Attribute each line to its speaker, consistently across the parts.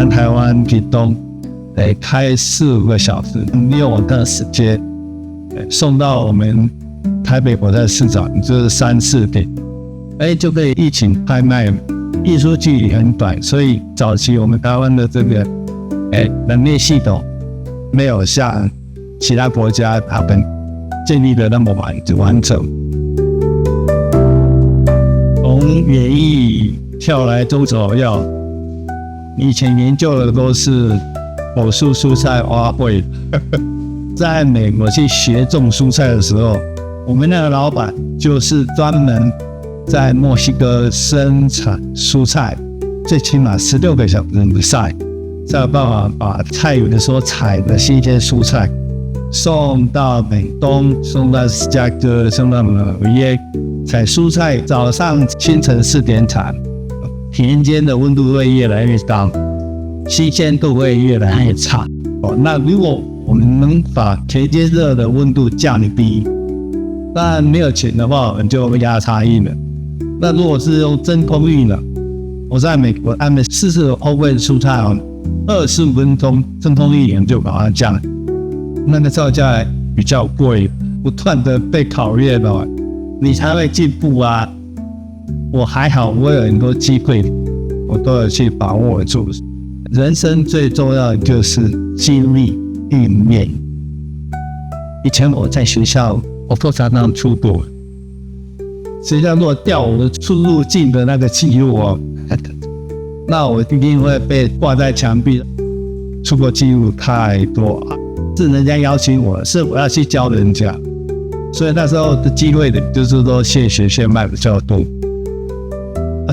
Speaker 1: 南台湾屏东，开4-5个小时，利用我的时间，送到我们台北火车市场，就是3-4点，就可以一起拍卖。运输距离很短，所以早期我们台湾的这个人力系统没有像其他国家他们建立的那么完整。从园艺跳来中草药，以前研究的都是果树、蔬菜、花卉。在美国去学种蔬菜的时候，我们那个老板就是专门在墨西哥生产蔬菜，最起码16个小时以上，才有办法把菜园所采的新鲜蔬菜送到美东，送到芝加哥，送到纽约。采蔬菜早上清晨4点采，田间的温度会越来越高，新鲜度会越来越差。那如果我们能把田间热的温度降低，当然没有钱的话，我们就压差异了。那如果是用真空浴呢？我在美国他们40欧份蔬菜25分钟真空浴就把它降了，那个造价比较贵，不断的被考验了，你才会进步啊。我还好，我有很多机会，我都有去把握住。人生最重要的就是经历训练。以前我在学校，我都常常出国。学校如果调我的出入境的那个记录那我一定会被挂在墙壁。出国记录太多，是人家邀请我，是我要去教人家，所以那时候的机会就是说现学现卖比较多。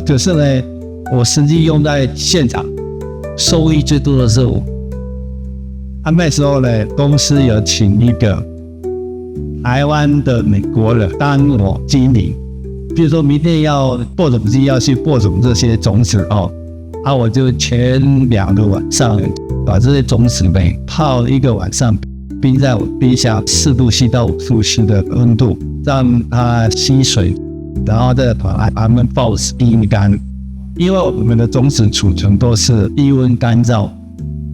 Speaker 1: 可是呢，我实际用在现场，收益最多的是我。那时候呢，公司有请一个台湾的美国人当我经理。比如说明天要播种机要去播种这些种子我就前2个晚上把这些种子泡1个晚上，冰在我冰箱4度C到5度C的温度，让它吸水，然后再把它们泡冰干。因为我们的种子储存都是低温干燥，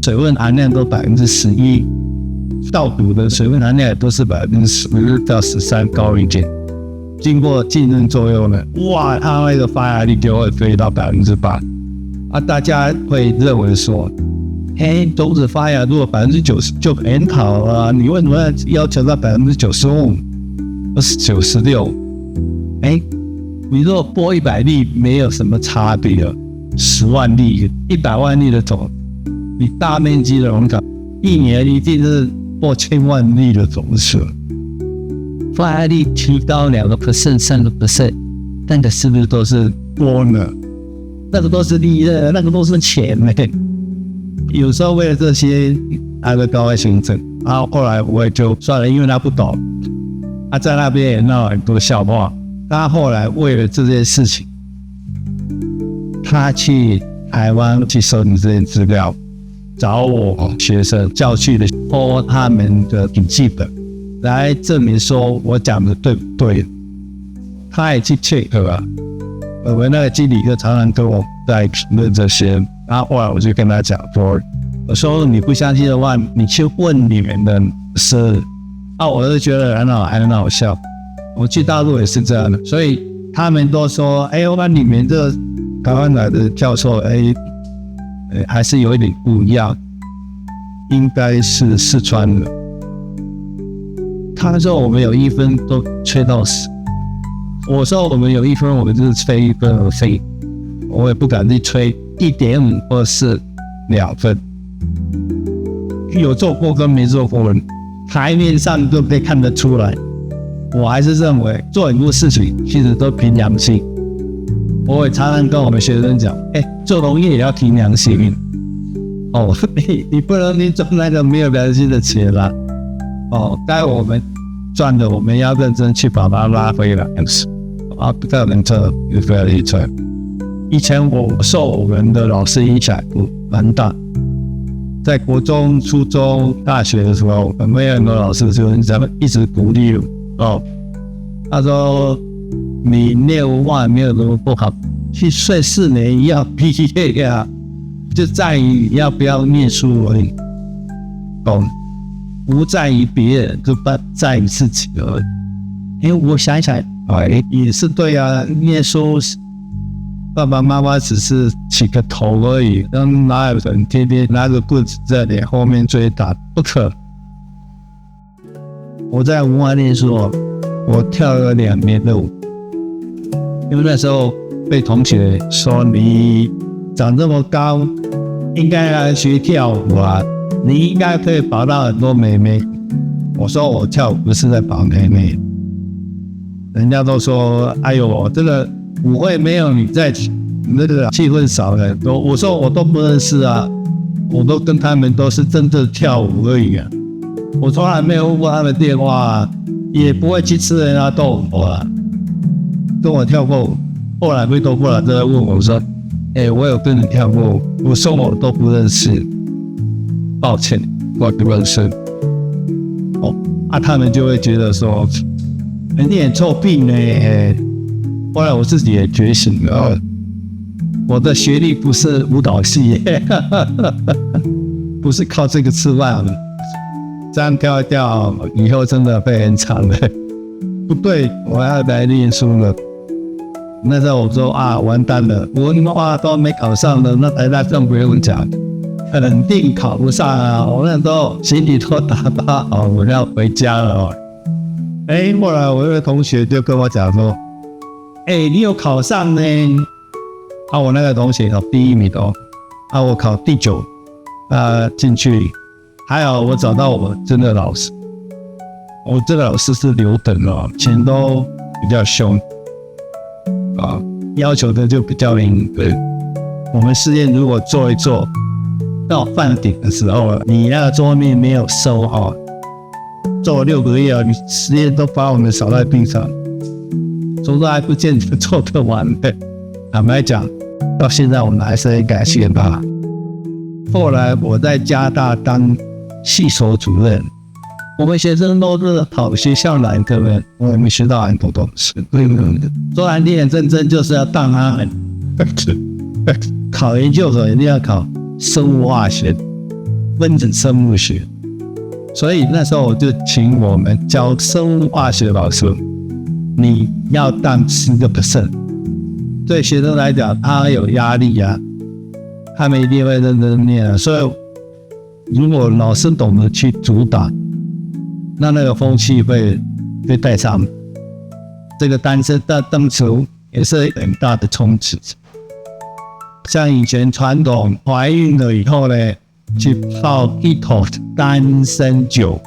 Speaker 1: 水分含量都11%，倒毒的水分含量也都是10%到13%高一点。经过浸润作用呢，哇，它那个发芽率就会飞到8%。大家会认为说，种子发芽如果90%就很好啊，你为什么要求到95%或是96%？你如果播100粒没有什么差别，10万粒、100万粒的种，你大面积的农场1年一定是播1000万粒的种子。发芽率提高2%、3%，那个是不是都是多呢？那个都是利润，那个都是钱有时候为了这些，他的高危行政，后来我也就算了，因为他不懂，在那边也闹很多笑话。他后来为了这件事情，他去台湾去收集这些资料，找我学生叫去的他们的笔记本。来证明说我讲的对不对，他也去 check 我们那个经理就常常跟我在评论这些，然后后来我就跟他讲说，我说你不相信的话，你去问你们的事。我就觉得很好笑。我去大陆也是这样的，所以他们都说，我看你们这台湾来的教授，还是有一点不一样，应该是四川的。他说我们有1分都吹到死，我说我们有1分，我们就是吹1分而废，我也不敢去吹1.5或是2分。有做过跟没做过，台面上都可以看得出来。我还是认为做很多事情其实都凭良心。我也常常跟我们学生讲，做农业也要凭良心。你不能去赚那个没有良心的钱啦。该我们赚的，我们要认真去把它拉回来。不可能这一分一寸。以前我受我们的老师影响蛮大，在国中、初中、大学的时候，我们有很多老师就一直鼓励我。他说：“你念文化没有什么不好，去睡4年也要毕业呀。”就在于你要不要念书而已，懂？不在于别人，就不在于自己而已。我想一想，也是对啊，念书，爸爸妈妈只是起个头而已，哪有人天天拿着棍子在你后面追打？不可。我在文化念书，我跳了2年的舞，因为那时候被同学说你长这么高，应该来学跳舞啊，你应该可以保到很多妹妹。我说我跳舞不是在保妹妹，人家都说哎呦这个舞会没有你在，那个气氛少了很多。我说我都不认识啊，我都跟他们都是真正跳舞而已啊，我从来没有问过他们电话啊，也不会去吃人家豆腐啊，跟我跳过舞。后来会都过来在问我说，我有跟你跳过舞，我说我都不认识，抱歉，我不认识。他们就会觉得说，你很臭病呢。后来我自己也觉醒了，我的学历不是舞蹈系，不是靠这个吃饭的，这样跳一跳，以后真的会很惨的。不对，我要来念书了。那时候我说完蛋了，文化都没考上了，那台大更不用讲，肯定考不上啊！我那时候心里都打包好，我要回家了。后来我一个同学就跟我讲说，你有考上呢？我那个同学考第1名哦，我考第9，进去，还好我找到我真的老师，我这个老师是留等了，钱都比较凶。要求的就比较严格。我们试验如果做一做，到饭点的时候，你那个桌面没有收好，做了6个月，你实验都把我们扫在地上，说都还不见得做得完的。坦白讲，到现在我们还是很感谢他。后来我在加大当系所主任，我们学生都是跑学校来的人，我们学到很多东西。说难听点，认真就是要当他们。考研究所一定要考生物化学、分子生物学，所以那时候我就请我们教生物化学的老师，你要当10%。对学生来讲，他有压力啊，他们一定会认真念啊。所以如果老师懂得去主导，那个风气会带上。这个单身的当初也是很大的冲击。像以前传统怀孕了以后呢，去泡一桶单身酒，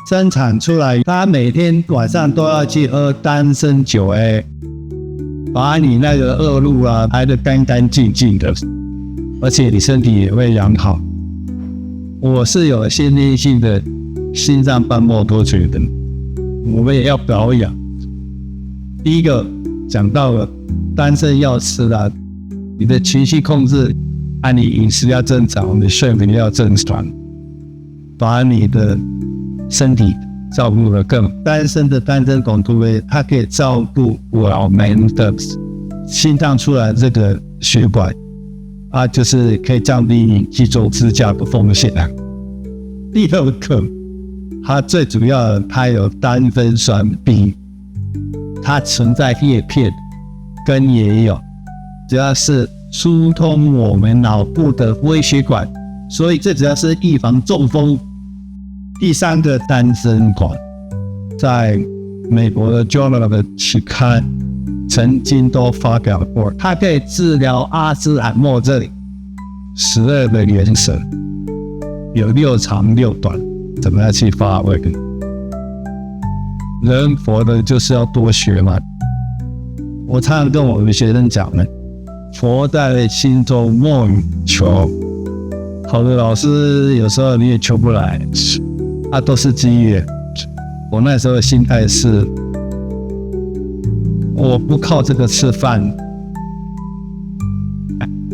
Speaker 1: 生产出来，他每天晚上都要去喝单身酒，把你那个恶露排得干干净净的，而且你身体也会养好。我是有先天性的心脏瓣膜脱垂的，我们也要保养。第一个讲到了单身要吃啦，你的情绪控制，你饮食要正常，你的睡眠要正常，把你的身体照顾得更。单身的单身狗突围，它可以照顾我们的心脏出来这个血管，就是可以降低你去做支架的风险。第二个，它最主要的，它有单酚酸 B， 它存在叶片，根也有，主要是疏通我们脑部的微血管，所以这主要是预防中风。第3个单身款，在美国的 Journal 的期刊曾经都发表过，它可以治疗阿兹海默症12个原则，有6长6短，怎么样去发挥？人活的就是要多学嘛。我常常跟我们学生讲呢，佛在心中莫与求。好的老师有时候你也求不来，都是机缘。我那时候的心态是，我不靠这个吃饭。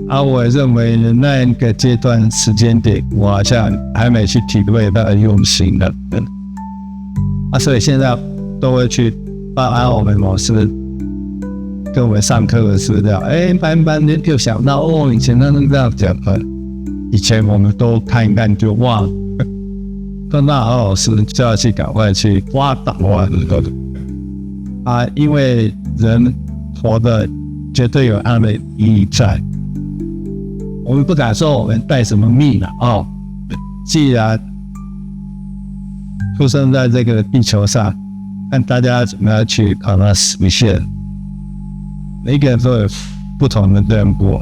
Speaker 1: 我也认为那一个阶段时间点，我好像还没去体会他的用心的。所以现在都会去把我们老师跟我们上课的资料，班就想到以前他们这样讲的，以前我们都看一看就忘了，跟那好老师就要去赶快去挖导啊，因为人活的绝对有它的意义在。我们不敢说我们带什么命既然出生在这个地球上，看大家怎么样去把它实现。每个人都有不同的任务。